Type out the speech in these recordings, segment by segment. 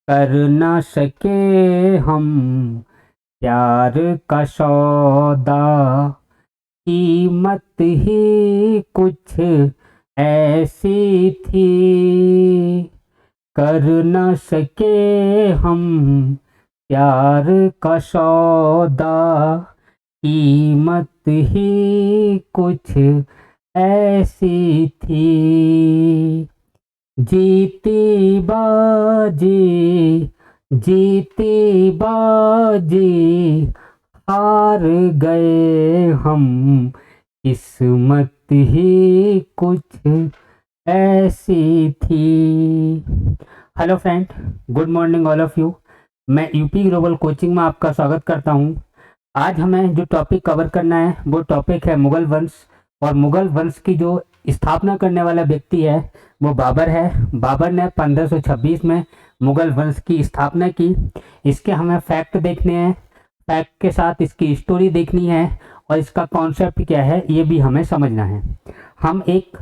कर ना सके हम प्यार का सौदा, कीमत ही कुछ ऐसी थी। कर ना सके हम प्यार का सौदा, कीमत ही कुछ ऐसी थी। जीती बाजी, जीती बाजी हार गए हम, किस्मत ही कुछ ऐसी थी। Hello friend, good morning all of you. मैं यूपी ग्लोबल कोचिंग में आपका स्वागत करता हूं। आज हमें जो टॉपिक कवर करना है वो टॉपिक है मुगल वंश। और मुगल वंश की जो स्थापना करने वाला व्यक्ति है वो बाबर है। बाबर ने 1526 में मुगल वंश की स्थापना की। इसके हमें फैक्ट देखने हैं, फैक्ट के साथ इसकी स्टोरी देखनी है और इसका कॉन्सेप्ट क्या है ये भी हमें समझना है। हम एक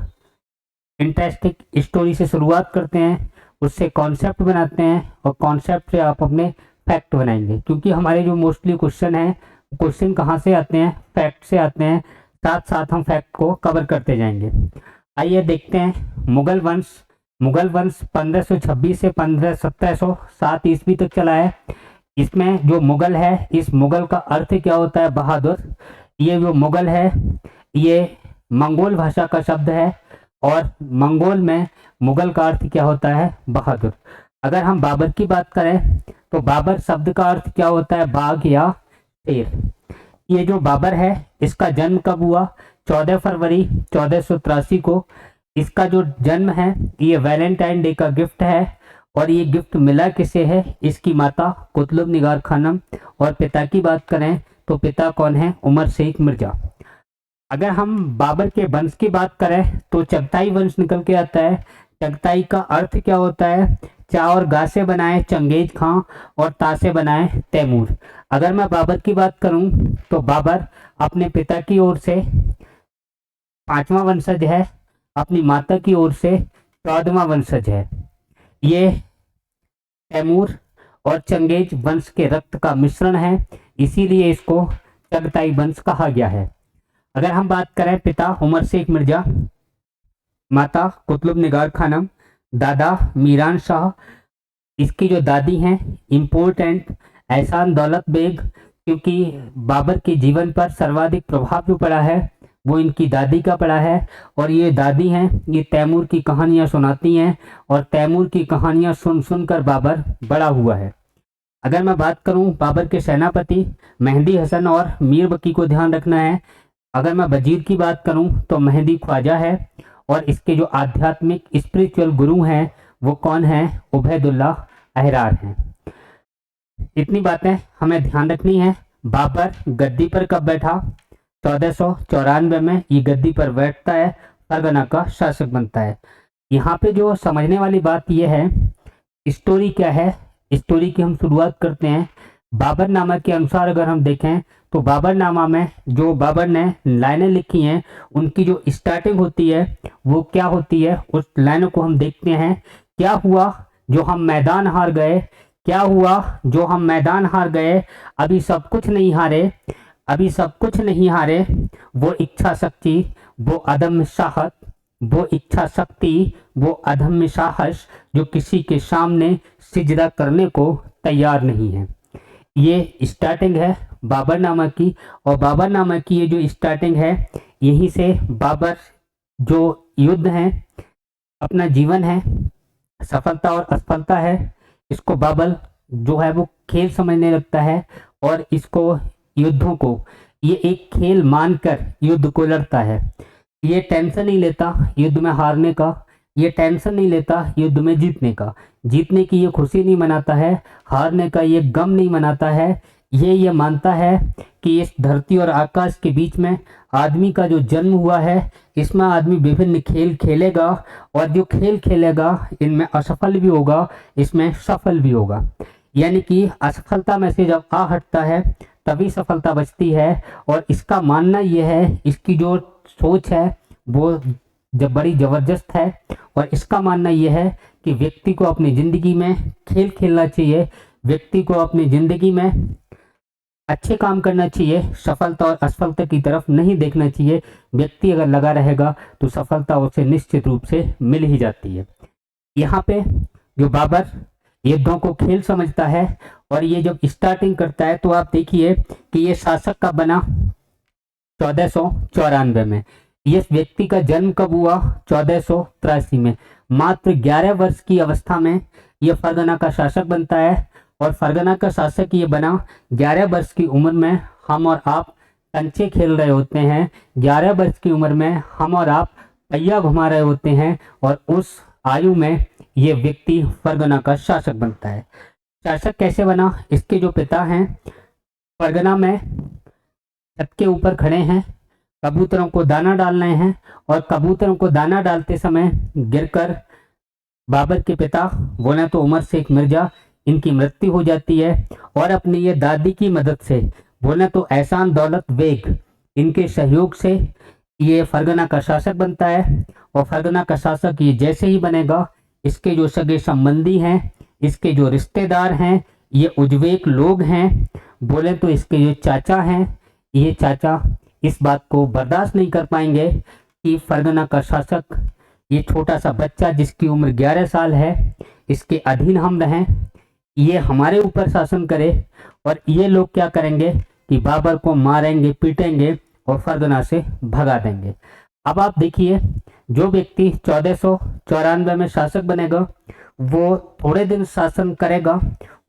इंटरेस्टिंग स्टोरी से शुरुआत करते हैं, उससे कॉन्सेप्ट बनाते हैं और कॉन्सेप्ट से आप अपने फैक्ट बनाएंगे, क्योंकि हमारे जो मोस्टली क्वेश्चन हैं, क्वेश्चन कहाँ से आते हैं, फैक्ट से आते हैं। साथ साथ हम फैक्ट को कवर करते जाएंगे। आइए देखते हैं मुगल वंश। मुगल वंश 1526 से 1707 ईस्वी तक चला है। इसमें जो मुगल है, इस मुगल का अर्थ क्या होता है? बहादुर। ये जो मुगल है ये मंगोल भाषा का शब्द है और मंगोल में मुगल का अर्थ क्या होता है? बहादुर। अगर हम बाबर की बात करें तो बाबर शब्द का अर्थ क्या होता है? बाघ या शेर। ये जो बाबर है इसका जन्म कब हुआ? 14 फरवरी 1483 को। इसका जो जन्म है ये वैलेंटाइन डे का गिफ्ट है। और ये गिफ्ट मिला किसे है? इसकी माता कुतुब निगार खानम। और पिता की बात करें तो पिता कौन है? उमर शेख मिर्जा। अगर हम बाबर के वंश की बात करें तो चगताई वंश निकल के आता है। चगताई का अर्थ क्या होता है? चा और गा से बनाए चंगेज खां और ता से बनाए तैमूर। अगर मैं बाबर की बात करूं तो बाबर अपने पिता की ओर से 5वां वंशज है, अपनी माता की ओर से 14वां वंशज है। ये तैमूर और चंगेज वंश के रक्त का मिश्रण है, इसीलिए इसको चगताई वंश कहा गया है। अगर हम बात करें पिता उमर शेख मिर्जा, माता कुतुब निगार खानम, दादा मीरान शाह, इसकी जो दादी हैं इम्पोर्टेंट एहसान दौलत बेग, क्योंकि बाबर के जीवन पर सर्वाधिक प्रभाव जो पड़ा है वो इनकी दादी का पड़ा है। और ये दादी हैं, ये तैमूर की कहानियाँ सुनाती हैं और तैमूर की कहानियाँ सुन सुनकर बाबर बड़ा हुआ है। अगर मैं बात करूं बाबर के सेनापति मेहंदी हसन और मीर बकी को ध्यान रखना है। अगर मैं वजीर की बात करूं तो मेहंदी ख्वाजा है और इसके जो आध्यात्मिक स्पिरिचुअल गुरु हैं वो कौन है? उबैदुल्ला अहरार हैं। इतनी बातें हमें ध्यान रखनी है। बाबर गद्दी पर कब बैठा? 1494 में ये गद्दी पर बैठता है, फरगना का शासक बनता है। यहाँ पे जो समझने वाली बात यह है, स्टोरी क्या है, स्टोरी की हम शुरुआत करते हैं। बाबरनामा के अनुसार अगर हम देखें तो बाबरनामा में जो बाबर ने लाइनें लिखी हैं उनकी जो स्टार्टिंग होती है वो क्या होती है, उस लाइनों को हम देखते हैं। क्या हुआ जो हम मैदान हार गए, क्या हुआ जो हम मैदान हार गए, अभी सब कुछ नहीं हारे, अभी सब कुछ नहीं हारे। वो इच्छा शक्ति, वो अदम्य साहस, वो इच्छा शक्ति, वो अदम्य साहस जो किसी के सामने सिजदा करने को तैयार नहीं है। ये स्टार्टिंग है बाबरनामा की। और बाबरनामा की ये जो स्टार्टिंग है, यहीं से बाबर जो युद्ध है, अपना जीवन है, सफलता और असफलता है, इसको बाबर जो है वो खेल समझने लगता है और इसको युद्धों को ये एक खेल मानकर युद्ध को लड़ता है। ये टेंशन नहीं लेता युद्ध में हारने का, ये टेंशन नहीं लेता युद्ध में जीतने का, जीतने की ये खुशी नहीं मनाता है, हारने का ये गम नहीं मनाता है। ये मानता है कि इस धरती और आकाश के बीच में आदमी का जो जन्म हुआ है, इसमें आदमी विभिन्न खेल खेलेगा और जो खेल खेलेगा इनमें असफल भी होगा, इसमें सफल भी होगा। यानी कि असफलता में से जब आ हटता है तभी सफलता बचती है। और इसका मानना यह है, इसकी जो सोच है वो जब बड़ी ज़बरदस्त है। और इसका मानना यह है कि व्यक्ति को अपनी ज़िंदगी में खेल खेलना चाहिए, व्यक्ति को अपनी ज़िंदगी में अच्छे काम करना चाहिए, सफलता और असफलता की तरफ नहीं देखना चाहिए। व्यक्ति अगर लगा रहेगा तो सफलता उसे निश्चित रूप से मिल ही जाती है। यहाँ पे जो बाबर युद्धों को खेल समझता है और ये जब स्टार्टिंग करता है तो आप देखिए कि ये शासक का बना 1494 में। इस व्यक्ति का जन्म कब हुआ? 1483 में। मात्र 11 वर्ष की अवस्था में यह फरगना का शासक बनता है और फरगना का शासक ये बना 11 वर्ष की उम्र में। हम और आप कंचे खेल रहे होते हैं, 11 वर्ष की उम्र में हम और आप पहिया घुमा रहे होते हैं और उस आयु में ये व्यक्ति फरगना का शासक बनता है। शासक कैसे बना? इसके जो पिता हैं फरगना में छत के ऊपर खड़े हैं, कबूतरों को दाना डाल रहे हैं और कबूतरों को दाना डालते समय गिरकर बाबर के पिता बोले तो उमर शेख मिर्जा इनकी मृत्यु हो जाती है। और अपनी ये दादी की मदद से बोले तो एहसान दौलत बेग इनके सहयोग से ये फरगना का शासक बनता है। और फरगना का शासक ये जैसे ही बनेगा, इसके जो सगे संबंधी हैं, इसके जो रिश्तेदार हैं, ये उज्बेक लोग हैं, बोले तो इसके जो चाचा हैं, ये चाचा इस बात को बर्दाश्त नहीं कर पाएंगे कि फरगना का शासक ये छोटा सा बच्चा जिसकी उम्र 11 साल है, इसके अधीन हम रहें, ये हमारे ऊपर शासन करे। और ये लोग क्या करेंगे कि बाबर को मारेंगे, पीटेंगे और फरगना से भगा देंगे। अब आप देखिए जो व्यक्ति 1494 में शासक बनेगा वो थोड़े दिन शासन करेगा,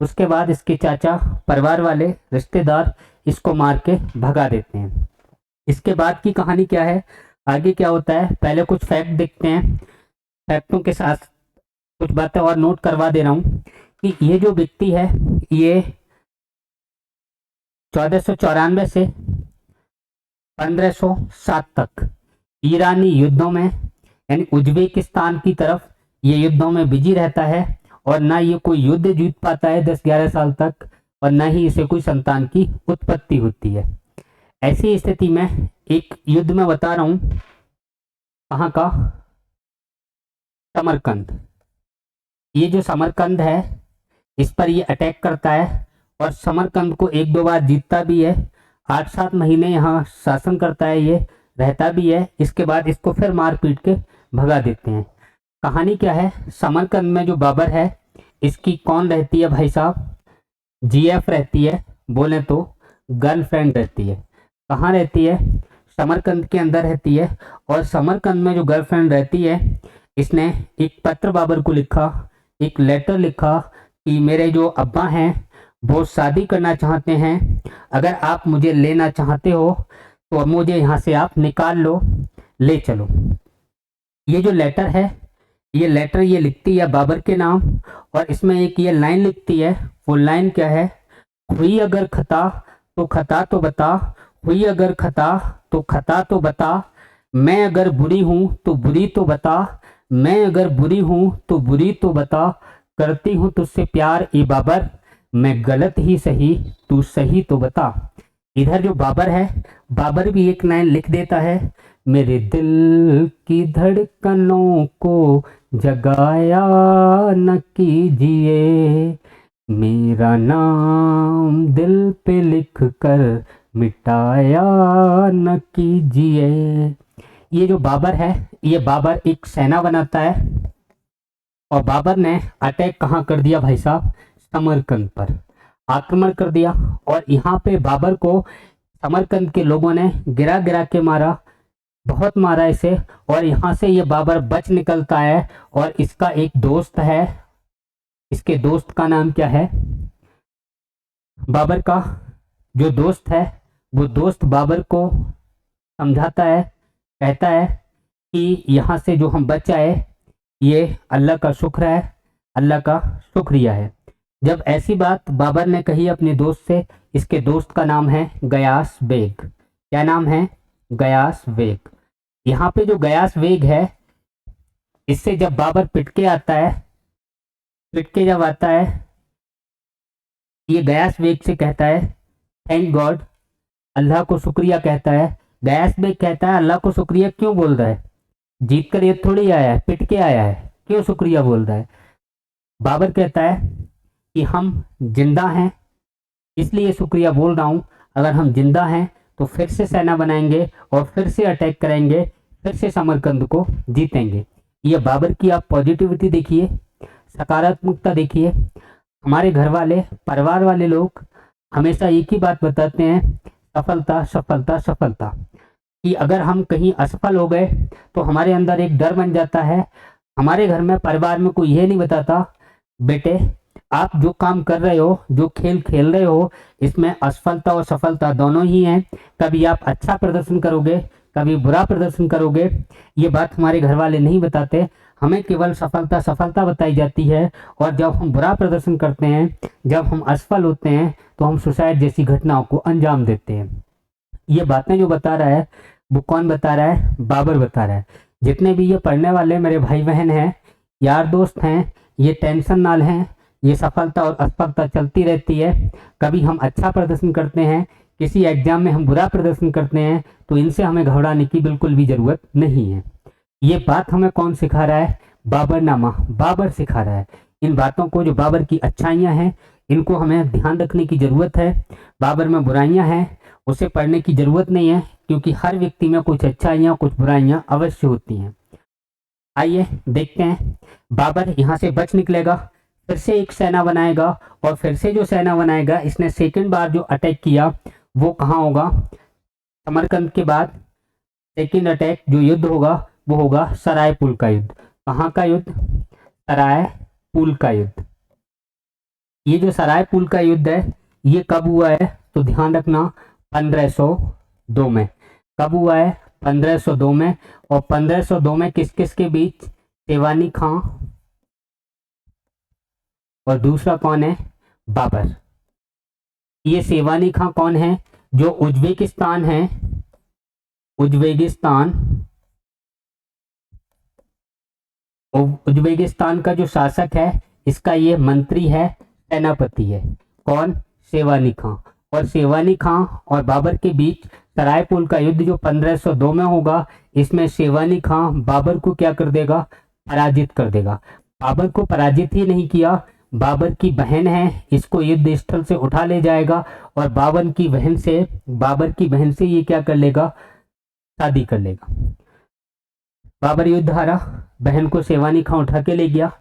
उसके बाद इसके चाचा, परिवार वाले, रिश्तेदार इसको मार के भगा देते हैं। इसके बाद की कहानी क्या है, आगे क्या होता है, पहले कुछ फैक्ट देखते हैं। फैक्टों के साथ कुछ बातें और नोट करवा दे रहा हूँ कि ये जो व्यक्ति है ये 1494 से 1507 तक ईरानी युद्धों में यानी उज्बेकिस्तान की तरफ ये युद्धों में बिजी रहता है और ना ये कोई युद्ध जीत पाता है 10-11 साल तक और ना ही इसे कोई संतान की उत्पत्ति होती है। ऐसी स्थिति में एक युद्ध में बता रहा हूं, कहाँ का, समरकंद। ये जो समरकंद है इस पर ये अटैक करता है और समरकंद को 1-2 बार जीतता भी है। 8-7 महीने यहाँ शासन करता है, ये रहता भी है। इसके बाद इसको फिर मार पीट के भगा देते हैं। कहानी क्या है, समरकंद में जो बाबर है इसकी कौन रहती है भाई साहब? जीएफ रहती है, बोले तो गर्लफ्रेंड रहती है। कहाँ रहती है? समरकंद के अंदर रहती है। और समरकंद में जो गर्लफ्रेंड रहती है इसने एक पत्र बाबर को लिखा, एक लेटर लिखा कि मेरे जो अब्बा हैं वो शादी करना चाहते हैं, अगर आप मुझे लेना चाहते हो तो मुझे यहाँ से आप निकाल लो, ले चलो। ये जो लेटर है, ये लेटर ये लिखती है बाबर के नाम और इसमें एक ये लाइन लिखती है। वो लाइन क्या है, हुई अगर खता तो बता, हुई अगर खता तो बता, मैं अगर बुरी हूँ तो बुरी तो बता, मैं अगर बुरी हूँ तो बुरी तो बता, करती हूँ तुझसे प्यार ए बाबर, मैं गलत ही सही तू सही तो बता। इधर जो बाबर है, बाबर भी एक लाइन लिख देता है, मेरे दिल की धड़कनों को जगाया न कीजिए, मेरा नाम दिल पे लिख कर मिटाया न कीजिए। ये जो बाबर है, ये बाबर एक सेना बनाता है और बाबर ने अटैक कहाँ कर दिया भाई साहब? समरकंद पर आक्रमण कर दिया और यहाँ पे बाबर को समरकंद के लोगों ने गिरा गिरा के मारा, बहुत मारा इसे। और यहाँ से ये बाबर बच निकलता है और इसका एक दोस्त है, इसके दोस्त का नाम क्या है? बाबर का जो दोस्त है वो दोस्त बाबर को समझाता है, कहता है कि यहाँ से जो हम बच आए ये अल्लाह का शुक्र है, अल्लाह का शुक्रिया है। जब ऐसी बात बाबर ने कही अपने दोस्त से, इसके दोस्त का नाम है गयास बेग। क्या नाम है? गयास बेग। यहाँ पे जो गयास बेग है इससे जब बाबर पिट के आता है, पिट के जब आता है ये गयास बेग से कहता है थैंक गॉड, अल्लाह को शुक्रिया कहता है। गयास बेग कहता है अल्लाह को शुक्रिया क्यों बोल रहा है? जीत कर ये थोड़ी आया है, पिट के आया है। क्यों शुक्रिया बोल रहा है? बाबर कहता है कि हम जिंदा हैं इसलिए शुक्रिया बोल रहा हूं। अगर हम जिंदा हैं तो फिर से सेना बनाएंगे और फिर से अटैक करेंगे, फिर से समरकंद को जीतेंगे। ये बाबर की आप पॉजिटिविटी देखिए, सकारात्मकता देखिए। हमारे घर वाले, परिवार वाले लोग हमेशा एक ही बात बताते हैं, सफलता सफलता सफलता। कि अगर हम कहीं असफल हो गए तो हमारे अंदर एक डर बन जाता है। हमारे घर में, परिवार में कोई ये नहीं बताता, बेटे आप जो काम कर रहे हो, जो खेल खेल रहे हो, इसमें असफलता और सफलता दोनों ही हैं। कभी आप अच्छा प्रदर्शन करोगे, कभी बुरा प्रदर्शन करोगे। ये बात हमारे घर वाले नहीं बताते। हमें केवल सफलता सफलता बताई जाती है। और जब हम बुरा प्रदर्शन करते हैं, जब हम असफल होते हैं, तो हम सुसाइड जैसी घटनाओं को अंजाम देते हैं। ये बातें जो बता रहा है वो कौन बता रहा है? बाबर बता रहा है। जितने भी ये पढ़ने वाले मेरे भाई बहन हैं, यार दोस्त हैं, ये टेंशन ना लें। ये सफलता और असफलता चलती रहती है। कभी हम अच्छा प्रदर्शन करते हैं, किसी एग्जाम में हम बुरा प्रदर्शन करते हैं, तो इनसे हमें घबराने की बिल्कुल भी जरूरत नहीं है। ये बात हमें कौन सिखा रहा है? बाबरनामा, बाबर सिखा रहा है। इन बातों को, जो बाबर की अच्छाइयाँ हैं, इनको हमें ध्यान रखने की जरूरत है। बाबर में बुराइयां हैं, उसे पढ़ने की जरूरत नहीं है, क्योंकि हर व्यक्ति में कुछ अच्छाइयाँ कुछ बुराइयां अवश्य होती हैं। आइए देखते हैं, बाबर यहाँ से बच निकलेगा, फिर से एक सेना बनाएगा, और फिर से जो सेना बनाएगा, इसने सेकंड बार जो अटैक किया वो कहाँ होगा? समरकंद के बाद सेकंड अटैक जो युद्ध होगा वो होगा सरायपुल का युद्ध। कहाँ का युद्ध? सरायपुल का युद्ध। ये जो सरायपुल का युद्ध है, ये कब हुआ है? तो ध्यान रखना, 1502 में। कब हुआ है? 1502 में। और 1502 में किस किस के बीच? सेवानी खां और दूसरा कौन है? बाबर। ये सेवानी खां कौन है? जो उज्बेकिस्तान है, उज्बेकिस्तान, उज्बेकिस्तान का जो शासक है, इसका ये मंत्री है, सेनापति है। कौन? सेवानी खां। और सेवानी खां और बाबर के बीच सरायपुल का युद्ध जो 1502 में होगा, इसमें सेवानी खां बाबर को क्या कर देगा? पराजित कर देगा। बाबर को पराजित ही नहीं किया, बाबर की बहन है, इसको युद्ध स्थल से उठा ले जाएगा, और बाबर की बहन से ये क्या कर लेगा? शादी कर लेगा। बाबर युद्ध हारा, बहन को सेवानी खां उठा के ले गया।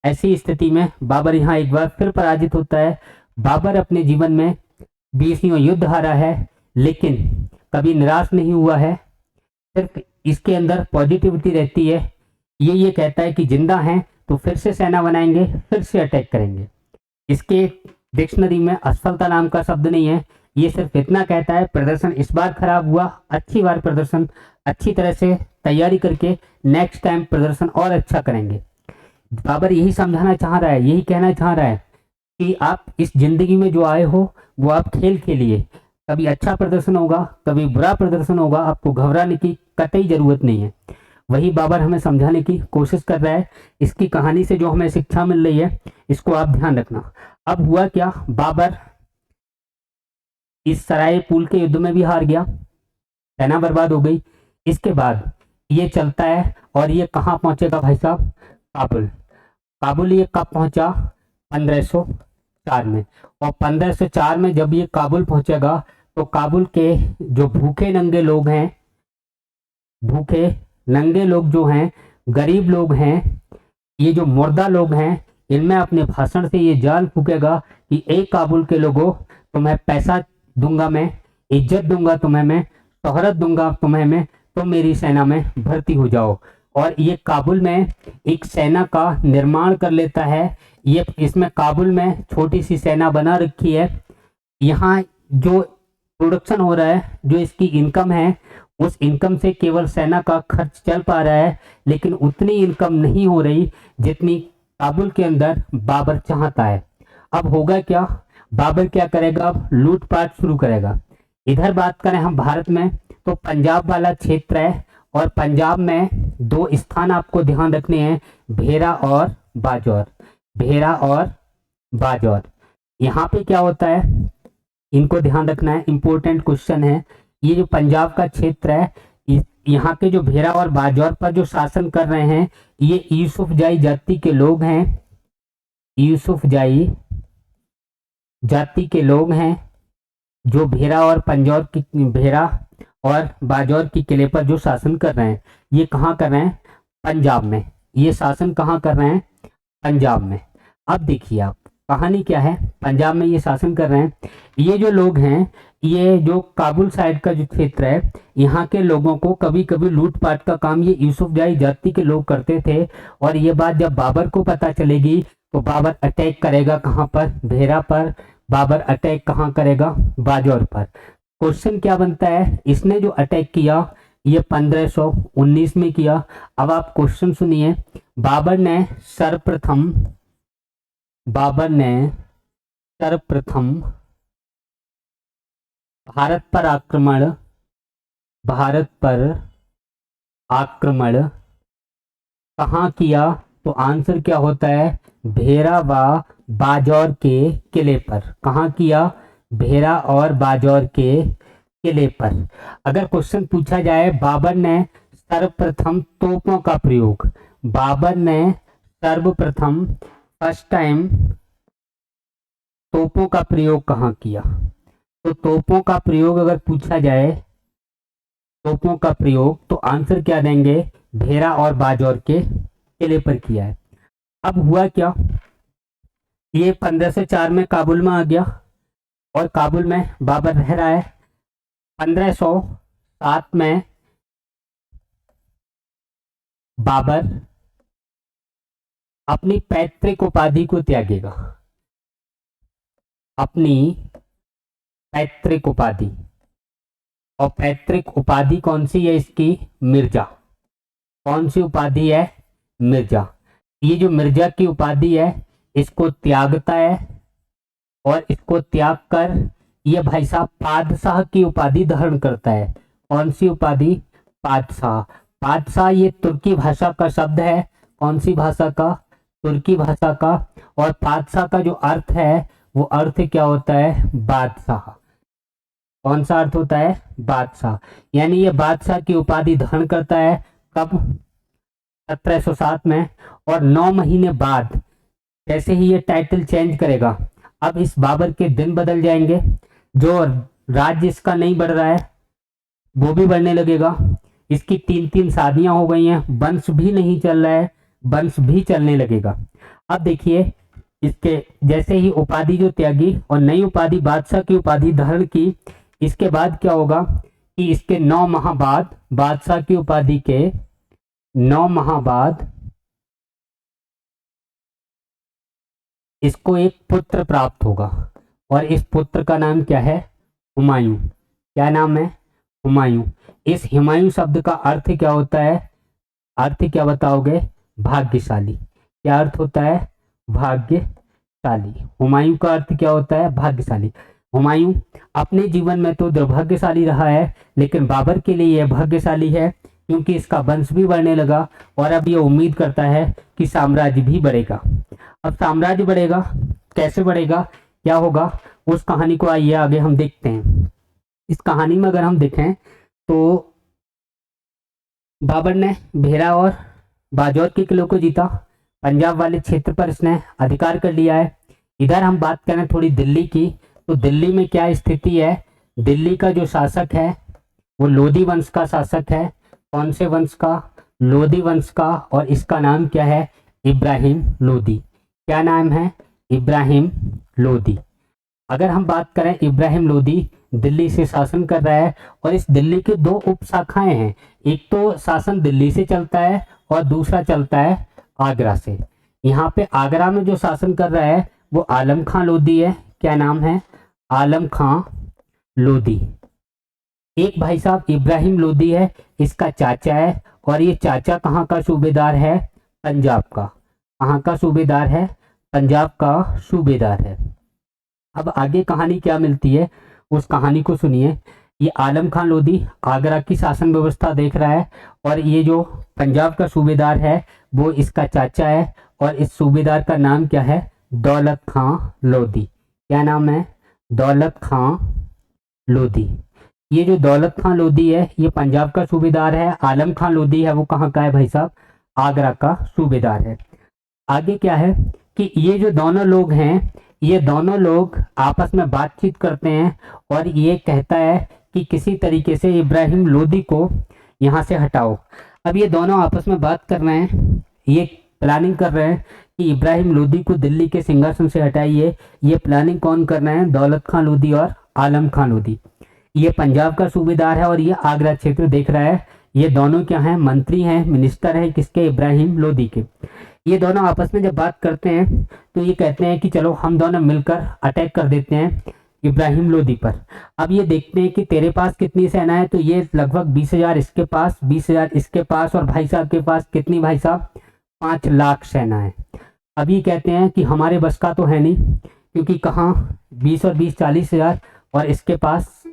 ऐसी स्थिति में बाबर यहाँ एक बार फिर पराजित होता है। बाबर अपने जीवन में 20वां युद्ध हारा है, लेकिन कभी निराश नहीं हुआ है। सिर्फ इसके अंदर पॉजिटिविटी रहती है। ये कहता है कि जिंदा हैं तो फिर से सेना बनाएंगे, फिर से अटैक करेंगे। इसके डिक्शनरी में असफलता नाम का शब्द नहीं है। ये सिर्फ इतना कहता है, प्रदर्शन इस बार खराब हुआ, अच्छी बार प्रदर्शन अच्छी तरह से तैयारी करके नेक्स्ट टाइम प्रदर्शन और अच्छा करेंगे। बाबर यही समझाना चाह रहा है, यही कहना चाह रहा है कि आप इस जिंदगी में जो आए हो वो आप खेल खेलिए। कभी अच्छा प्रदर्शन होगा, कभी बुरा प्रदर्शन होगा, आपको घबराने की कतई जरूरत नहीं है। वही बाबर हमें समझाने की कोशिश कर रहा है। इसकी कहानी से जो हमें शिक्षा मिल रही है, इसको आप ध्यान रखना। अब हुआ क्या? बाबर इस सराय पुल के युद्ध में भी हार गया, सेना बर्बाद हो गई। इसके बाद ये चलता है और ये कहाँ पहुंचेगा भाई साहब? काबुल। काबुल ये कब पहुंचा? 1504 में। और 1504 में जब ये काबुल पहुंचेगा, तो काबुल के जो भूखे नंगे लोग हैं, भूखे नंगे लोग जो हैं, गरीब लोग हैं, ये जो मुर्दा लोग हैं, इनमें अपने भाषण से ये जान फूकेगा कि ए काबुल के लोगों, तुम्हें पैसा दूंगा मैं, इज्जत दूंगा तुम्हें मैं, शोहरत दूंगा तुम्हें मैं, तो मेरी सेना में भर्ती हो जाओ। और ये काबुल में एक सेना का निर्माण कर लेता है। ये इसमें काबुल में छोटी सी सेना बना रखी है। यहाँ जो प्रोडक्शन हो रहा है, जो इसकी इनकम है, उस इनकम से केवल सेना का खर्च चल पा रहा है, लेकिन उतनी इनकम नहीं हो रही जितनी काबुल के अंदर बाबर चाहता है। अब होगा क्या? बाबर क्या करेगा? अब लूटपाट शुरू करेगा। इधर बात करें हम भारत में, तो पंजाब वाला क्षेत्र है, और पंजाब में दो स्थान आपको ध्यान रखने हैं, भेरा और बाजौर। भेरा और बाजौर, यहाँ पे क्या होता है, इनको ध्यान रखना है, इंपॉर्टेंट क्वेश्चन है। ये जो पंजाब का क्षेत्र है, यहाँ के जो भेरा और बाजौर पर जो शासन कर रहे हैं ये यूसुफजाई जाति के लोग हैं, यूसुफजाई जाति के लोग हैं जो भेरा और बाजौर की किले पर जो शासन कर रहे हैं। ये कहाँ कर रहे हैं? पंजाब में। ये शासन कहाँ कर रहे हैं? पंजाब में। अब देखिए आप कहानी क्या है, पंजाब में ये शासन कर रहे हैं। ये जो लोग हैं, ये जो काबुल साइड का जो क्षेत्र है, यहाँ के लोगों को कभी कभी लूटपाट का काम ये यूसुफजाई जाति के लोग करते थे। और ये बात जब बाबर को पता चलेगी तो बाबर अटैक करेगा कहाँ पर? भेरा पर। बाबर अटैक कहाँ करेगा? बाजौर पर। क्वेश्चन क्या बनता है, इसने जो अटैक किया ये 1519 में किया। अब आप क्वेश्चन सुनिए, बाबर ने सर्वप्रथम भारत पर आक्रमण कहाँ किया? तो आंसर क्या होता है? भेरा व बाजौर के किले पर। कहाँ किया? भेरा और बाजौर के किले पर। अगर क्वेश्चन पूछा जाए बाबर ने सर्वप्रथम तोपों का प्रयोग, बाबर ने सर्वप्रथम फर्स्ट टाइम तोपों का प्रयोग कहाँ किया? तो तोपों का प्रयोग अगर पूछा जाए, तोपों का प्रयोग, तो आंसर क्या देंगे? भेरा और बाजौर के किले पर किया है। अब हुआ क्या, ये 1504 में काबुल में आ गया और काबुल में बाबर रह रहा है। 1507 में बाबर अपनी पैतृक उपाधि को त्यागेगा, अपनी पैतृक उपाधि। और पैतृक उपाधि कौन सी है इसकी? मिर्जा। कौन सी उपाधि है? मिर्जा। ये जो मिर्जा की उपाधि है इसको त्यागता है और इसको त्याग कर ये भाई साहब पादशाह की उपाधि धारण करता है। कौन सी उपाधि? पादशाह। पादशाह ये तुर्की भाषा का शब्द है। कौन सी भाषा का? तुर्की भाषा का। और पादशाह का जो अर्थ है वो अर्थ क्या होता है? बादशाह। कौन सा अर्थ होता है? बादशाह। यानी ये बादशाह की उपाधि धारण करता है। कब? 1707 में। और 9 महीने बाद जैसे ही ये टाइटल चेंज करेगा, अब इस बाबर के दिन बदल जाएंगे। जो राज्य इसका नहीं बढ़ रहा है वो भी बढ़ने लगेगा। इसकी 3-3 शादियां हो गई हैं, वंश भी नहीं चल रहा है, वंश भी चलने लगेगा। अब देखिए इसके जैसे ही उपाधि जो त्यागी और नई उपाधि बादशाह की उपाधि धारण की, इसके बाद क्या होगा कि इसके 9 माह बाद, बादशाह की उपाधि के 9 माह बाद इसको एक पुत्र प्राप्त होगा और इस पुत्र का नाम क्या है? हुमायूं। क्या नाम है? हुमायूं। इस हुमायूं शब्द का अर्थ क्या होता है? अर्थ क्या बताओगे? भाग्यशाली। क्या अर्थ होता है? भाग्यशाली। हुमायूं का अर्थ क्या होता है? भाग्यशाली। हुमायूं अपने जीवन में तो दुर्भाग्यशाली रहा है, लेकिन बाबर के लिए यह भाग्यशाली है क्योंकि इसका वंश भी बढ़ने लगा और अब ये उम्मीद करता है कि साम्राज्य भी बढ़ेगा। अब साम्राज्य बढ़ेगा, कैसे बढ़ेगा, क्या होगा, उस कहानी को आइए आगे हम देखते हैं। इस कहानी में अगर हम देखें तो बाबर ने भेरा और बाजौर के किलों को जीता, पंजाब वाले क्षेत्र पर इसने अधिकार कर लिया है। इधर हम बात करें थोड़ी दिल्ली की, तो दिल्ली में क्या स्थिति है? दिल्ली का जो शासक है वो लोधी वंश का शासक है। कौन से वंश का? लोधी वंश का। और इसका नाम क्या है? इब्राहिम लोधी। क्या नाम है? इब्राहिम लोधी। अगर हम बात करें, इब्राहिम लोधी दिल्ली से शासन कर रहा है और इस दिल्ली की 2 उप शाखाएं हैं। एक तो शासन दिल्ली से चलता है और दूसरा चलता है आगरा से। यहाँ पे आगरा में जो शासन कर रहा है वो आलम खां लोधी है। क्या नाम है? आलम खां लोधी। एक भाई साहब इब्राहिम लोधी है, इसका चाचा है और ये चाचा कहाँ का सूबेदार है? पंजाब का। कहाँ का सूबेदार है? पंजाब का सूबेदार है। अब आगे कहानी क्या मिलती है उस कहानी को सुनिए। ये आलम खां लोधी आगरा की शासन व्यवस्था देख रहा है और ये जो पंजाब का सूबेदार है वो इसका चाचा है और इस सूबेदार का नाम क्या है? दौलत खां लोधी। क्या नाम है? दौलत खां लोधी। ये जो दौलत खान लोधी है ये पंजाब का सूबेदार है, आलम खान लोधी है वो कहाँ का है भाई साहब, आगरा का सूबेदार है। आगे क्या है कि ये जो दोनों लोग हैं, ये दोनों लोग आपस में बातचीत करते हैं और ये कहता है कि किसी तरीके से इब्राहिम लोदी को यहाँ से हटाओ। अब ये दोनों आपस में बात कर रहे हैं, ये प्लानिंग कर रहे हैं कि इब्राहिम लोदी को दिल्ली के सिंहासन से हटाइए। ये प्लानिंग कौन कर रहे हैं, दौलत खान लोधी और आलम खान लोधी। ये पंजाब का सूबेदार है और ये आगरा क्षेत्र देख रहा है। ये दोनों क्या हैं, मंत्री हैं, मिनिस्टर हैं किसके, इब्राहिम लोदी के। ये दोनों आपस में जब बात करते हैं तो ये कहते हैं कि चलो हम दोनों मिलकर अटैक कर देते हैं इब्राहिम लोदी पर। अब ये देखते हैं कि तेरे पास कितनी सेना है, तो ये लगभग 20,000 इसके पास, 20,000 इसके पास, और भाई साहब के पास कितनी भाई साहब, 5 लाख सेना है। अब ये कहते हैं कि हमारे बस का तो है नहीं, क्योंकि कहाँ 20 और 20 40,000 और इसके पास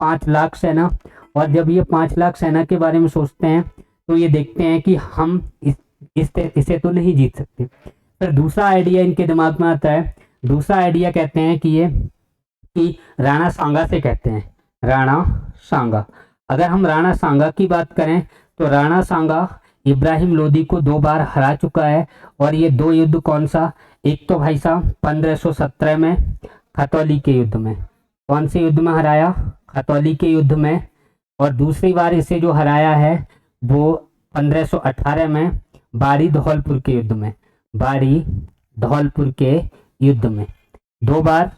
5 लाख सेना। और जब ये 5 लाख सेना के बारे में सोचते हैं तो ये देखते हैं कि हम इसे तो नहीं जीत सकते। फिर दूसरा आइडिया इनके दिमाग में आता है। दूसरा आइडिया कहते हैं कि ये कि राणा सांगा से कहते हैं, राणा सांगा। अगर हम राणा सांगा की बात करें तो राणा सांगा इब्राहिम लोदी को 2 बार हरा चुका है। और ये 2 युद्ध कौन सा, एक तो भाई साहब 1517 में खतौली के युद्ध में, कौन से युद्ध में हराया, खतौली के युद्ध में। और दूसरी बार इसे जो हराया है वो 1518 में बारी धौलपुर के युद्ध में, बारी धौलपुर के युद्ध में। 2 बार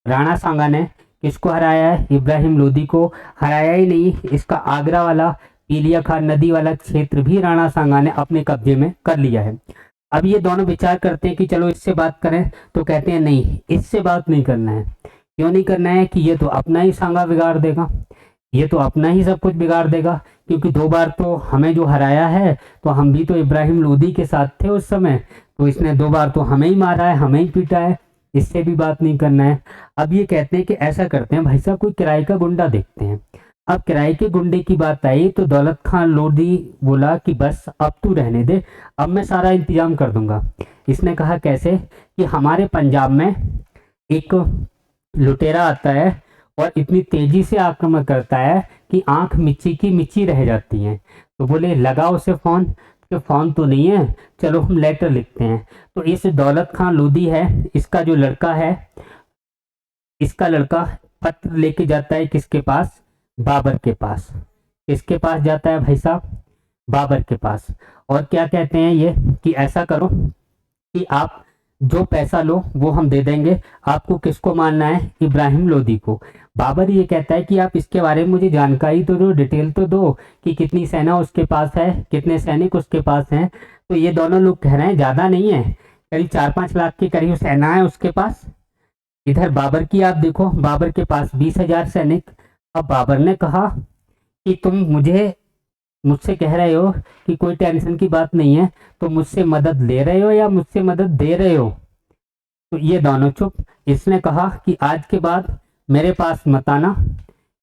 राणा सांगा ने किसको हराया है, इब्राहिम लोदी को। हराया ही नहीं, इसका आगरा वाला पीलिया खान नदी वाला क्षेत्र भी राणा सांगा ने अपने कब्जे में कर लिया है। अब ये दोनों विचार करते हैं कि चलो इससे बात करें, तो कहते हैं नहीं, इससे बात नहीं करना है। क्यों नहीं करना है कि ये तो अपना ही सांगा बिगाड़ देगा, ये तो अपना ही सब कुछ बिगाड़ देगा। क्योंकि 2 बार तो हमें जो हराया है, तो हम भी तो इब्राहिम लोदी के साथ थे उस समय, तो इसने 2 बार तो हमें ही मारा है, हमें ही पीटा है, इससे भी बात नहीं करना है। अब ये कहते हैं कि ऐसा करते हैं भाई साहब, कोई किराए का गुंडा देखते हैं। अब किराए के गुंडे की बात आई तो दौलत खान लोधी बोला कि बस अब तू रहने दे, अब मैं सारा इंतजाम कर दूंगा। इसने कहा कैसे, कि हमारे पंजाब में एक लुटेरा आता है और इतनी तेजी से आक्रमण करता है कि आंख मिची की मिची रह जाती है। तो बोले लगाओ उसे फोन, कि फोन तो नहीं है, चलो हम लेटर लिखते हैं। तो इस दौलत खान लोधी है, इसका जो लड़का है, इसका लड़का पत्र लेके जाता है किसके पास, बाबर के पास। किसके पास जाता है भाई साहब, बाबर के पास। और क्या कहते हैं ये कि ऐसा करो कि आप जो पैसा लो वो हम दे देंगे, आपको किसको मारना है, इब्राहिम लोदी को। बाबर ये कहता है कि आप इसके बारे में मुझे जानकारी तो दो, डिटेल तो दो कि कितनी सेना उसके पास है, कितने सैनिक उसके पास हैं। तो ये दोनों लोग कह रहे हैं ज़्यादा नहीं है, करीब 4-5 लाख के करीब सेना है उसके पास। इधर बाबर की आप देखो, बाबर के पास 20,000 सैनिक। अब बाबर ने कहा कि तुम मुझसे कह रहे हो कि कोई टेंशन की बात नहीं है, तो मुझसे मदद ले रहे हो या मुझसे मदद दे रहे हो। तो ये दोनों चुप। इसने कहा कि आज के बाद मेरे पास मत आना,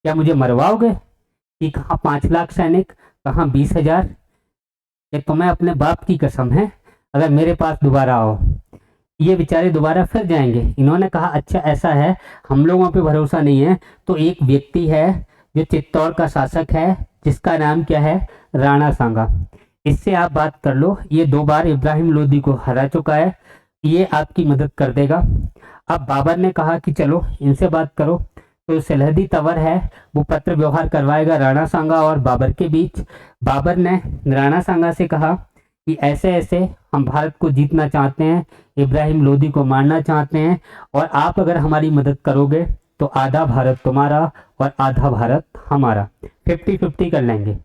क्या मुझे मरवाओगे, कि कहाँ 5 लाख सैनिक, कहाँ 20,000, ये तुम्हें अपने बाप की कसम है, अगर मेरे पास दोबारा आओ। ये बेचारे दोबारा फिर जाएंगे। इन्होंने कहा अच्छा ऐसा है, हम लोगों पे भरोसा नहीं है, तो एक व्यक्ति है जो चित्तौड़ का शासक है, जिसका नाम क्या है, राणा सांगा, इससे आप बात कर लो। ये 2 बार इब्राहिम लोदी को हरा चुका है, ये आपकी मदद कर देगा। अब बाबर ने कहा कि चलो इनसे बात करो। तो सलहदी तंवर है वो पत्र व्यवहार करवाएगा राणा सांगा और बाबर के बीच। बाबर ने राणा सांगा से कहा कि ऐसे ऐसे हम भारत को जीतना चाहते हैं, इब्राहिम लोदी को मारना चाहते हैं, और आप अगर हमारी मदद करोगे तो आधा भारत तुम्हारा और आधा भारत हमारा, 50-50 कर लेंगे।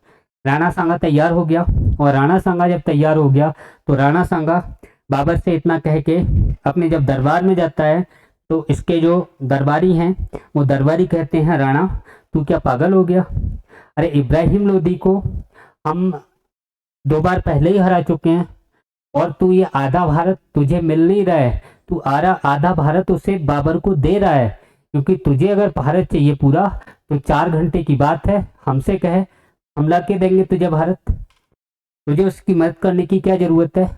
राणा सांगा तैयार हो गया। और राणा सांगा जब तैयार हो गया तो राणा सांगा बाबर से इतना कह के अपने जब दरबार में जाता है, तो इसके जो दरबारी हैं वो दरबारी कहते हैं राणा तू क्या पागल हो गया, अरे इब्राहिम लोदी को हम 2 बार पहले ही हरा चुके हैं, और तू ये आधा भारत तुझे मिल नहीं रहा है, तू आधा भारत उसे बाबर को दे रहा है, क्योंकि तुझे अगर भारत चाहिए पूरा तो 4 घंटे की बात है, हमसे कहे हम ला के देंगे तुझे भारत, तुझे उसकी मदद करने की क्या जरूरत है।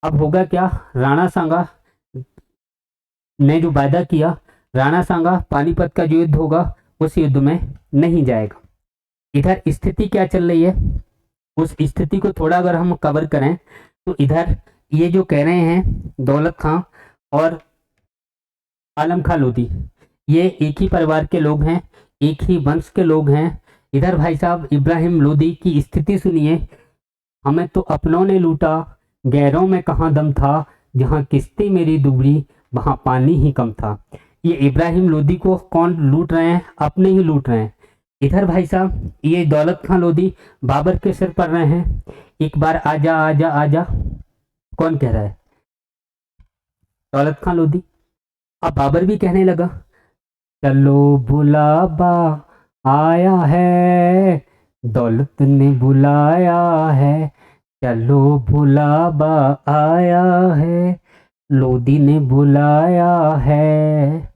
अब होगा क्या, राणा सांगा ने जो वायदा किया, राणा सांगा पानीपत का जो युद्ध होगा उस युद्ध में नहीं जाएगा। इधर स्थिति क्या चल रही है, उस स्थिति को थोड़ा अगर हम कवर करें तो इधर ये जो कह रहे हैं दौलत खां और आलम खां लोधी, ये एक ही परिवार के लोग हैं, एक ही वंश के लोग हैं। इधर भाई साहब इब्राहिम लोधी की स्थिति सुनिए, हमें तो अपनों ने लूटा, गैरों में कहाँ दम था, जहाँ किस्ती मेरी दुबड़ी वहाँ पानी ही कम था। ये इब्राहिम लोधी को कौन लूट रहे हैं, अपने ही लूट रहे हैं। इधर भाई साहब ये दौलत खां लोधी बाबर के सिर पड़ रहे हैं, एक बार आजा आजा आजा, कौन कह रहा है, दौलत खां लोधी। अब बाबर भी कहने लगा, चलो बुलाबा आया है, दौलत ने बुलाया है, चलो बुलाबा आया है, लोधी ने बुलाया है।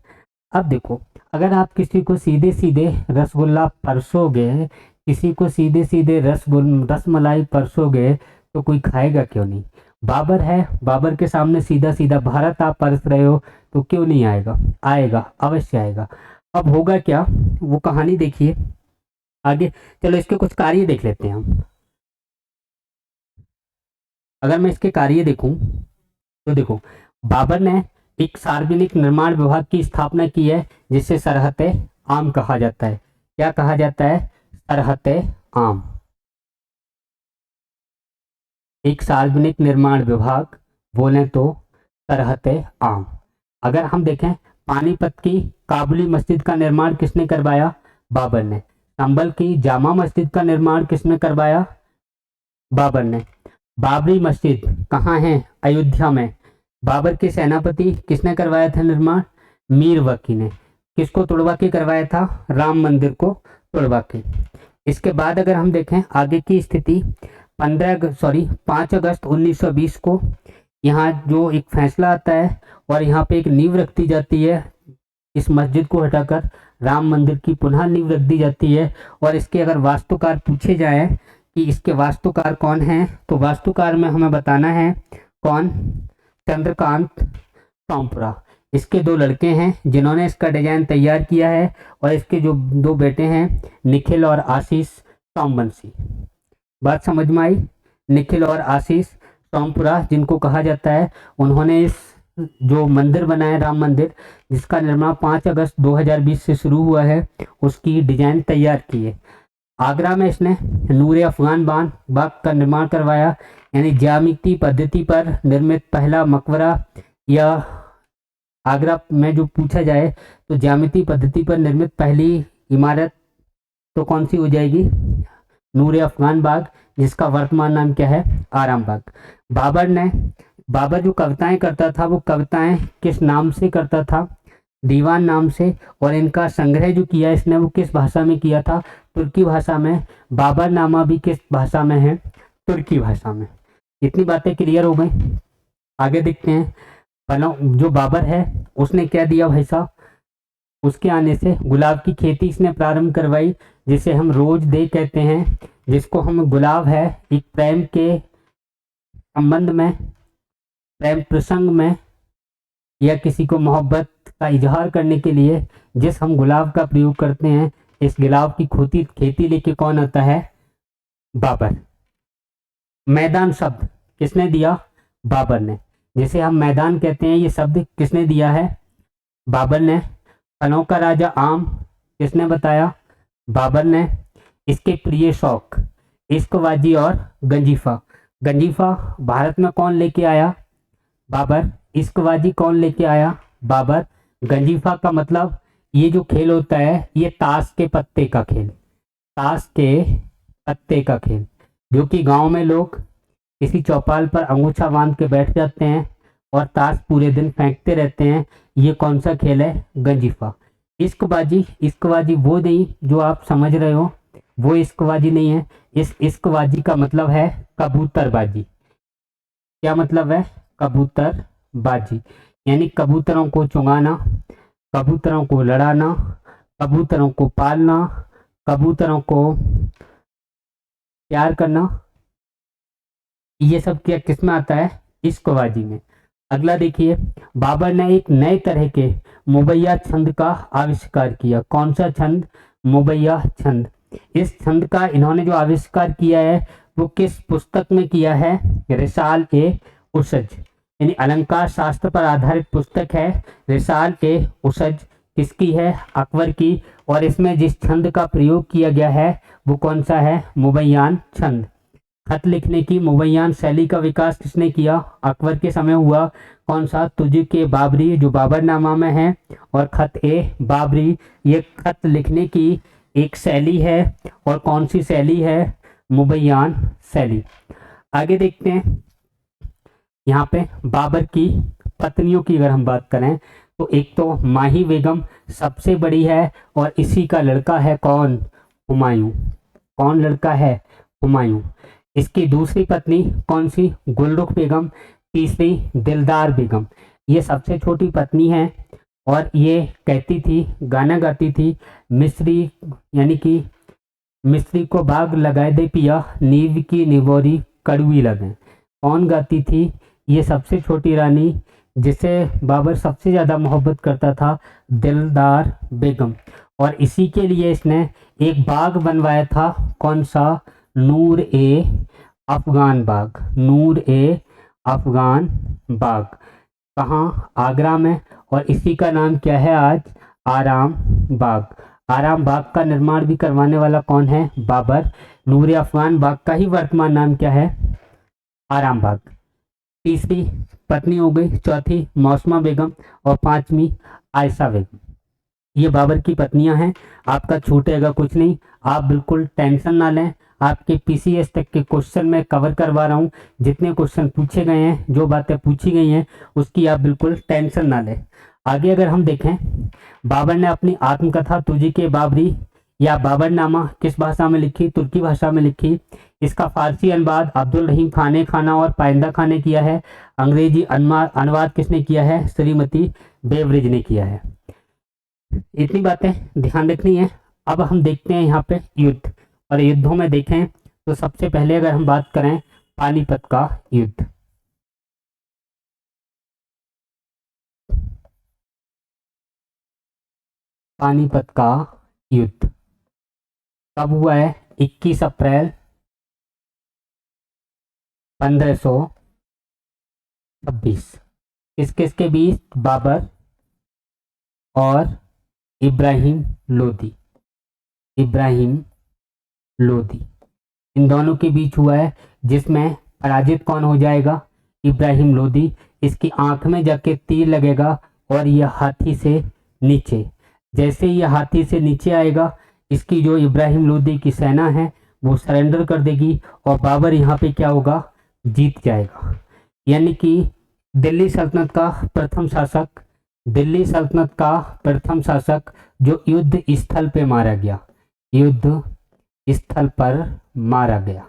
अब देखो, अगर आप किसी को सीधे सीधे रसगुल्ला परसोगे, किसी को सीधे सीधे रसमलाई परसोगे तो कोई खाएगा क्यों नहीं। बाबर है, बाबर के सामने सीधा सीधा भारत आप परस रहे हो तो क्यों नहीं आएगा, आएगा, अवश्य आएगा। अब होगा क्या, वो कहानी देखिए आगे। चलो इसके कुछ कार्य देख लेते हैं हम। अगर मैं इसके कार्य देखूं तो देखो, बाबर ने एक सार्वजनिक निर्माण विभाग की स्थापना की है, जिसे सरहते आम कहा जाता है। क्या कहा जाता है, सरहते आम। एक सार्वजनिक निर्माण विभाग बोले तो सरहते आम। अगर हम देखें, पानीपत की काबुली मस्जिद का निर्माण किसने करवाया, बाबर ने। संभल की जामा मस्जिद का निर्माण किसने करवाया, बाबर ने। बाबरी मस्जिद कहाँ है, अयोध्या में। बाबर के सेनापति किसने करवाया था निर्माण, मीर वकी ने। किसको तोड़वा के करवाया था, राम मंदिर को तोड़वा के। इसके बाद अगर हम देखें आगे की स्थिति, 5 अगस्त 1920 को यहाँ जो एक फैसला आता है और यहाँ पे एक नींव रखी जाती है, इस मस्जिद को हटाकर राम मंदिर की पुनः नींव रख दी जाती है। और इसके अगर वास्तुकार पूछे जाए कि इसके वास्तुकार कौन हैं, तो वास्तुकार में हमें बताना है कौन, चंद्रकांत टोमपुरा। इसके 2 लड़के हैं जिन्होंने इसका डिजाइन तैयार किया है, और इसके जो 2 बेटे हैं, निखिल और आशीष सोमवंशी। बात समझ में आई, निखिल और आशीष टोमपुरा जिनको कहा जाता है, उन्होंने इस जो मंदिर बनाया राम मंदिर, जिसका निर्माण 5 अगस्त 2020 से शुरू हुआ है, उसकी डिजाइन तैयार की है। आगरा में इसने नूरे अफगान बाग का निर्माण करवाया, यानी ज्यामिति पद्धति पर निर्मित पहला मकबरा, या आगरा में जो पूछा जाए तो ज्यामिति पद्धति पर निर्मित पहली इमारत तो कौन सी हो जाएगी, नूरे अफगान बाग, जिसका वर्तमान नाम क्या है, आराम बाग। बाबर जो कविताएं करता था, वो कविताएं किस नाम से करता था, दीवान नाम से। और इनका संग्रह जो किया इसने, वो किस भाषा में किया था, तुर्की भाषा में। बाबर नामा भी किस भाषा में है, तुर्की भाषा में। इतनी बातें क्लियर हो गई। आगे देखते हैं, जो बाबर है उसने क्या दिया भाई साहब, उसके आने से गुलाब की खेती इसने प्रारंभ करवाई, जिसे हम रोज दे कहते हैं, जिसको हम गुलाब है एक प्रेम के संबंध में, प्रेम प्रसंग में, या किसी को मोहब्बत का इजहार करने के लिए जिस हम गुलाब का प्रयोग करते हैं, इस गुलाब की खेती लेके कौन आता है, बाबर। मैदान शब्द किसने दिया, बाबर ने। जिसे हम मैदान कहते हैं, ये शब्द किसने दिया है, बाबर ने। फलों का राजा आम किसने बताया, बाबर ने। इसके प्रिय शौक इश्कबाजी और गंजीफा। गंजीफा भारत में कौन लेके आया, बाबर। इश्कबाजी कौन लेके आया, बाबर। गंजीफा का मतलब ये जो खेल होता है, ये ताश के पत्ते का खेल, ताश के पत्ते का खेल, जो कि गांव में लोग किसी चौपाल पर अंगूछा बांध के बैठ जाते हैं और ताश पूरे दिन फेंकते रहते हैं। ये कौन सा खेल है, गंजीफा। इश्कबाजी वो नहीं जो आप समझ रहे हो, वो इश्कबाजी नहीं है। इस इश्कबाजी का मतलब है कबूतरबाजी। क्या मतलब है, कबूतरबाजी, यानी कबूतरों को चुंगाना, कबूतरों को लड़ाना, कबूतरों को पालना, कबूतरों को प्यार करना। ये सब क्या किस में आता है, इश्कबाजी में। अगला देखिए, बाबर ने एक नए तरह के मुबैया छंद का आविष्कार किया। कौन सा छंद? मुबैया छंद। इस छंद का इन्होंने जो आविष्कार किया है वो किस पुस्तक में किया है? रिसाल ए उसज, यानी अलंकार शास्त्र पर आधारित पुस्तक है रिसाल ए उसज। किसकी है? अकबर की। और इसमें जिस छंद का प्रयोग किया गया है वो कौन सा है? मुबैयान छंद। खत लिखने की मुबैयान शैली का विकास किसने किया? अकबर के समय हुआ। कौन सा? तुझ के बाबरी, जो बाबरनामा में है, और खत ए बाबरी, ये खत लिखने की एक शैली है। और कौन सी शैली है? मुबैयान शैली। आगे देखते हैं, यहाँ पे बाबर की पत्नियों की अगर हम बात करें तो एक तो माही बेगम सबसे बड़ी है, और इसी का लड़का है कौन? हुमायूं। कौन लड़का है? हुमायूं। इसकी दूसरी पत्नी कौन सी? गुलरुख बेगम। तीसरी दिलदार बेगम। ये सबसे छोटी पत्नी है, और ये कहती थी, गाना गाती थी, मिस्री, यानी कि मिस्री को बाग लगाए दे पिया, नीव की निवोरी कड़वी लगे। कौन गाती थी? ये सबसे छोटी रानी, जिसे बाबर सबसे ज़्यादा मोहब्बत करता था, दिलदार बेगम। और इसी के लिए इसने एक बाग बनवाया था। कौन सा? नूर ए अफगान बाग। नूर ए अफगान बाग। कहाँ? आगरा में। और इसी का नाम क्या है आज? आराम बाग। आराम बाग का निर्माण भी करवाने वाला कौन है? बाबर। नूर ए अफगान बाग का ही वर्तमान नाम क्या है? आराम बाग। तीसरी पत्नी हो गई, चौथी मौसमा बेगम, और पांचवी आयशा बेगम। ये बाबर की पत्नियां हैं। आपका छूटेगा कुछ नहीं, आप बिल्कुल टेंशन ना लें। आपके पीसीएस तक के क्वेश्चन में कवर करवा रहा हूँ। जितने क्वेश्चन पूछे गए हैं, जो बातें पूछी गई हैं, उसकी आप बिल्कुल टेंशन ना लें। आगे अगर हम देखें, बाबर ने अपनी आत्मकथा तुझी के बाबरी या बाबरनामा किस भाषा में लिखी? तुर्की भाषा में लिखी। इसका फारसी अनुवाद अब्दुल रहीम खान ने खाना और पाइंदा खान ने किया है। अंग्रेजी अनुवाद किसने किया है? श्रीमती बेवरिज ने किया है। इतनी बातें ध्यान रखनी है। अब हम देखते हैं यहाँ पे युद्ध, और युद्धों में देखें तो सबसे पहले अगर हम बात करें पानीपत का युद्ध। पानीपत का युद्ध कब हुआ है? 21 अप्रैल 1526। किस किस के बीच? बाबर और इब्राहिम लोदी। इब्राहिम लोदी, इन दोनों के बीच हुआ है, जिसमें पराजित कौन हो जाएगा? इब्राहिम लोदी। इसकी आंख में जाके तीर लगेगा, और यह हाथी से नीचे, जैसे यह हाथी से नीचे आएगा, इसकी जो इब्राहिम लोदी की सेना है वो सरेंडर कर देगी, और बाबर यहाँ पे क्या होगा? जीत जाएगा। यानी कि दिल्ली सल्तनत का प्रथम शासक, दिल्ली सल्तनत का प्रथम शासक जो युद्ध स्थल पे मारा गया, युद्ध स्थल पर मारा गया।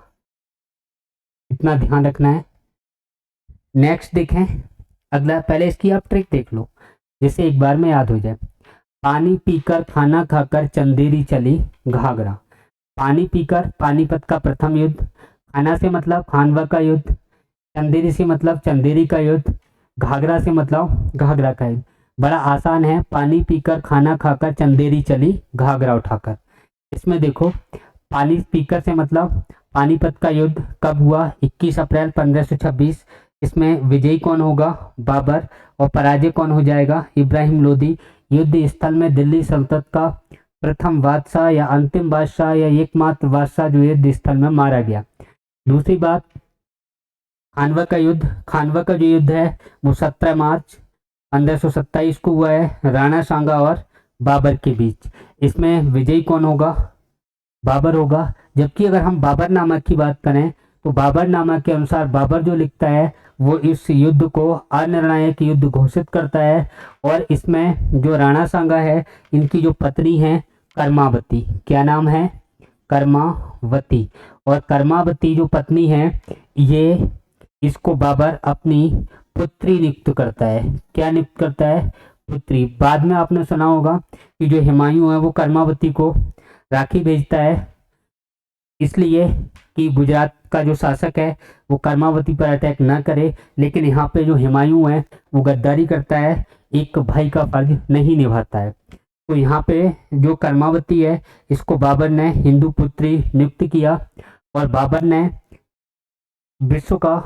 इतना ध्यान रखना है। नेक्स्ट देखें, अगला, पहले इसकी आप ट्रिक देख लो, जिससे एक बार में याद हो जाए। पानी पीकर खाना खाकर चंदेरी चली घाघरा। पानी पीकर पानीपत का प्रथम युद्ध, खाना से मतलब खानवा का युद्ध, चंदेरी से मतलब चंदेरी का युद्ध, घाघरा से मतलब घाघरा का युद्ध। बड़ा आसान है, पानी पीकर खाना खाकर चंदेरी चली घाघरा उठाकर। इसमें देखो, पानी पीकर से मतलब पानीपत का युद्ध कब हुआ? 21 अप्रैल 1526। इसमें विजयी कौन होगा? बाबर। और पराजय कौन हो जाएगा? इब्राहिम लोदी। युद्ध स्थल में दिल्ली सल्तनत का प्रथम बादशाह या अंतिम बादशाह या एकमात्र बादशाह जो युद्ध स्थल में मारा गया। दूसरी बात, खानवा का युद्ध, खानवा का जो युद्ध है वो 17 मार्च 1527 को हुआ है, राणा सांगा और बाबर के बीच। इसमें विजयी कौन होगा? बाबर होगा। जबकि अगर हम बाबरनामा की बात करें तो बाबरनामा के अनुसार बाबर जो लिखता है वो इस युद्ध को अनिर्णायक युद्ध घोषित करता है, और इसमें जो राणा सांगा है, इनकी जो पत्नी है कर्मावती, क्या नाम है? कर्मावती। और कर्मावती जो पत्नी है, ये इसको बाबर अपनी पुत्री नियुक्त करता है। क्या नियुक्त करता है? पुत्री। बाद में आपने सुना होगा कि जो हुमायूं है वो कर्मावती को राखी भेजता है, इसलिए कि गुजरात इसका जो शासक है वो कर्मावती पर अटैक ना करे, लेकिन यहाँ पे जो हुमायूं है वो गद्दारी करता है, एक भाई का फर्ज नहीं निभाता है। तो यहाँ पे जो कर्मावती है इसको बाबर ने हिंदू पुत्री नियुक्त किया, और बाबर ने विश्व का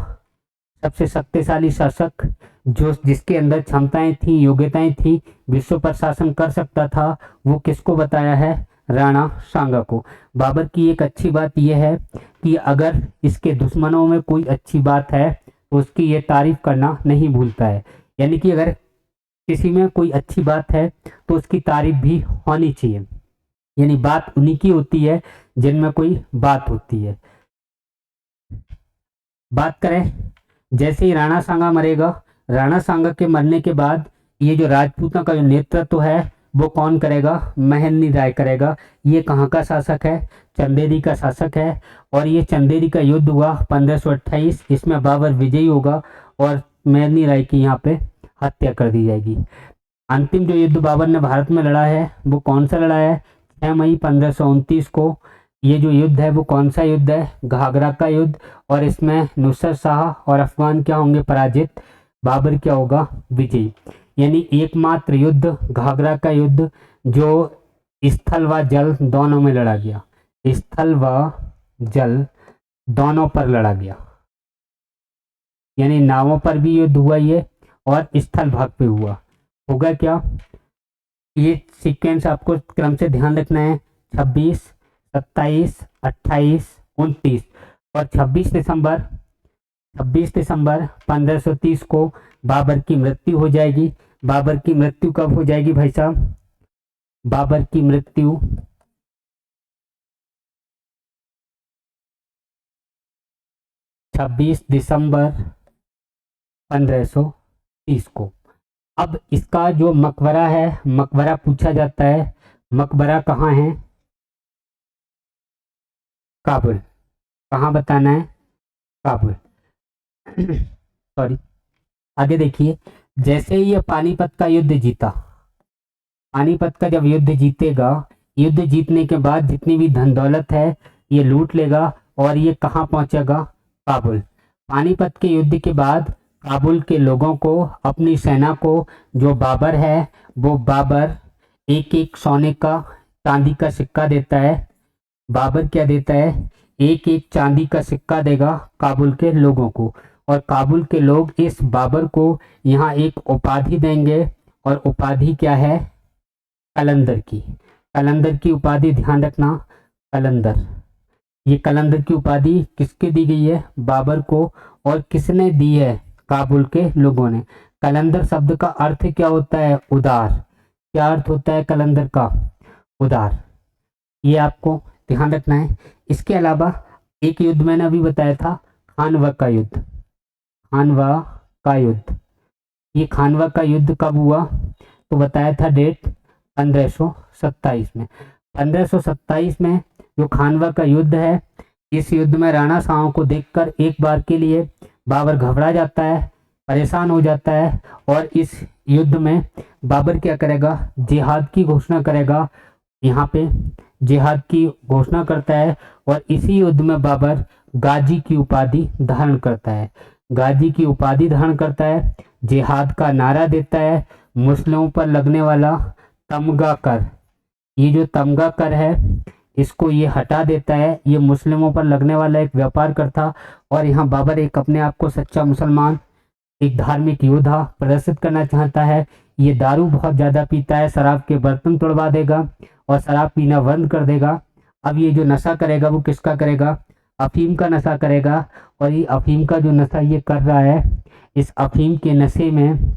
सबसे शक्तिशाली शासक, जो जिसके अंदर क्षमताएं थी, योग्यताएं थी, विश्व पर शासन कर सकता था, वो किसको बताया है? राणा सांगा को। बाबर की एक अच्छी बात यह है कि अगर इसके दुश्मनों में कोई अच्छी बात है तो उसकी ये तारीफ करना नहीं भूलता है। यानी कि अगर किसी में कोई अच्छी बात है तो उसकी तारीफ भी होनी चाहिए। यानी बात उन्हीं की होती है जिनमें कोई बात होती है। बात करें, जैसे ही राणा सांगा मरेगा, राणा सांगा के मरने के बाद ये जो राजपूतों का जो नेतृत्व है वो कौन करेगा? महलनी राय करेगा। ये कहाँ का शासक है? चंदेरी का शासक है। और ये चंदेरी का युद्ध हुआ 1528, इसमें बाबर विजयी होगा और महलनी राय की यहाँ पे हत्या कर दी जाएगी। अंतिम जो युद्ध बाबर ने भारत में लड़ा है वो कौन सा लड़ा है? 6 मई 1529 को। ये जो युद्ध है वो कौन सा युद्ध है? घाघरा का युद्ध। और इसमें नुसरत शाह और अफगान क्या होंगे? पराजित। बाबर क्या होगा? विजयी। यानी एकमात्र युद्ध घाघरा का युद्ध जो स्थल व जल दोनों में लड़ा गया, स्थल व जल दोनों पर लड़ा गया। यानी नावों पर भी युद्ध हुआ ये, और स्थल भाग पे हुआ। होगा क्या? ये सीक्वेंस आपको क्रम से ध्यान रखना है। 26, 27, 28, 29 और 26 दिसंबर 1530 को बाबर की मृत्यु हो जाएगी। बाबर की मृत्यु कब हो जाएगी भाई साहब? बाबर की मृत्यु 26 दिसंबर 1530 को। अब इसका जो मकबरा है, मकबरा पूछा जाता है, मकबरा कहाँ है? काबुल। कहाँ बताना है? काबुल। सॉरी, आगे देखिए। जैसे ही ये पानीपत का युद्ध जीता, पानीपत का जब युद्ध जीतेगा, युद्ध जीतने के बाद जितनी भी धन दौलत है ये लूट लेगा और ये कहाँ पहुंचेगा? काबुल। पानीपत के युद्ध के बाद काबुल के लोगों को, अपनी सेना को, जो बाबर है वो बाबर एक एक सोने का, चांदी का सिक्का देता है। बाबर क्या देता है? एक एक चांदी का सिक्का देगा काबुल के लोगों को, और काबुल के लोग इस बाबर को यहाँ एक उपाधि देंगे, और उपाधि क्या है? कलंदर की। कलंदर की उपाधि ध्यान रखना, कलंदर। ये कलंदर की उपाधि किसके दी गई है? बाबर को। और किसने दी है? काबुल के लोगों ने। कलंदर शब्द का अर्थ क्या होता है? उदार। क्या अर्थ होता है कलंदर का? उदार। ये आपको ध्यान रखना है। इसके अलावा एक युद्ध मैंने अभी बताया था, खानवा का युद्ध। खानवा का युद्ध, ये खानवा का युद्ध कब हुआ? तो बताया था डेट 1527 में। 1527 में जो खानवा का युद्ध है, इस युद्ध में राणा साव को देखकर एक बार के लिए बाबर घबरा जाता है, परेशान हो जाता है, और इस युद्ध में बाबर क्या करेगा? जिहाद की घोषणा करेगा। यहाँ पे जिहाद की घोषणा करता है, और इसी युद्ध में बाबर गाजी की उपाधि धारण करता है। गाजी की उपाधि धारण करता है, जिहाद का नारा देता है, मुस्लिमों पर लगने वाला तमगा कर, ये जो तमगा कर है इसको ये हटा देता है। ये मुस्लिमों पर लगने वाला एक व्यापार कर था, और यहाँ बाबर एक अपने आप को सच्चा मुसलमान, एक धार्मिक योद्धा प्रदर्शित करना चाहता है। ये दारू बहुत ज़्यादा पीता है, शराब के बर्तन तोड़वा देगा और शराब पीना बंद कर देगा। अब ये जो नशा करेगा वो किसका करेगा? अफीम का नशा करेगा। और ये अफीम का जो नशा ये कर रहा है, इस अफीम के नशे में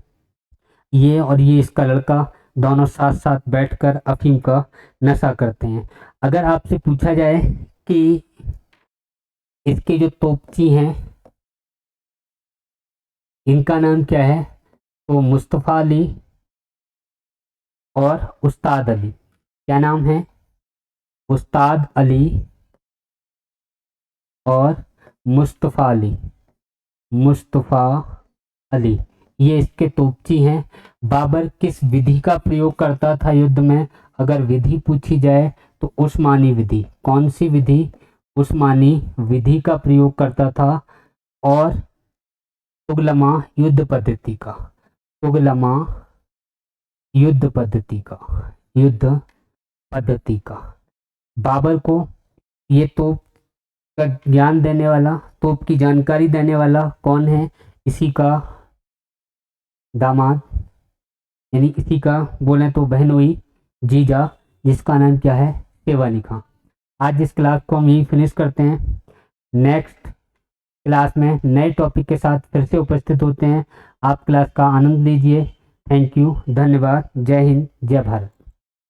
ये और ये इसका लड़का दोनों साथ साथ बैठकर अफीम का नशा करते हैं। अगर आपसे पूछा जाए कि इसके जो तोपची हैं इनका नाम क्या है, तो मुस्तफ़ा अली और उस्ताद अली। क्या नाम है? उस्ताद अली और मुस्तफ़ा अली। मुस्तफ़ा अली ये इसके तोपची हैं। बाबर किस विधि का प्रयोग करता था युद्ध में? अगर विधि पूछी जाए तो उस्मानी विधि। कौन सी विधि? उस्मानी विधि का प्रयोग करता था और तुगलमा युद्ध पद्धति का, तुगलमा युद्ध पद्धति का, युद्ध पद्धति का। बाबर को ये तोप का ज्ञान देने वाला, तोप की जानकारी देने वाला कौन है? इसी का दामाद, यानी इसी का बोले तो बहन हुई, जीजा, जिसका नाम क्या है? शेवाली खां। आज इस क्लास को हम यही फिनिश करते हैं। नेक्स्ट क्लास में नए टॉपिक के साथ फिर से उपस्थित होते हैं। आप क्लास का आनंद लीजिए। थैंक यू, धन्यवाद, जय हिंद, जय भारत।